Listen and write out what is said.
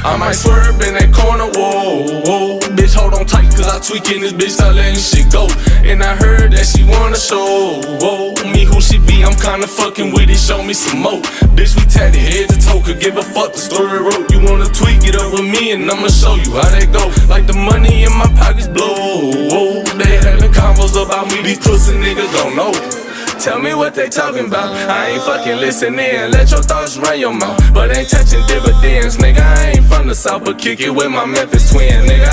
I might swerve in that corner, whoa, whoa. Bitch, hold on tight, cause I tweaking this bitch, start letting shit go. And I heard that she wanna show, whoa, me who she be, I'm kinda fucking with it, show me some more. Bitch, we tatted head to toe, could give a fuck, the story wrote. You wanna tweak it up with me, and I'ma show you how that go. Like the money in my pockets blow, whoa. They having convos about me, these pussy niggas don't know. Tell me what they talking about, I ain't fucking listening. Let your thoughts run your mouth, but ain't touching dividends. Nigga, I ain't from the south, but kick it with my Memphis twin, nigga.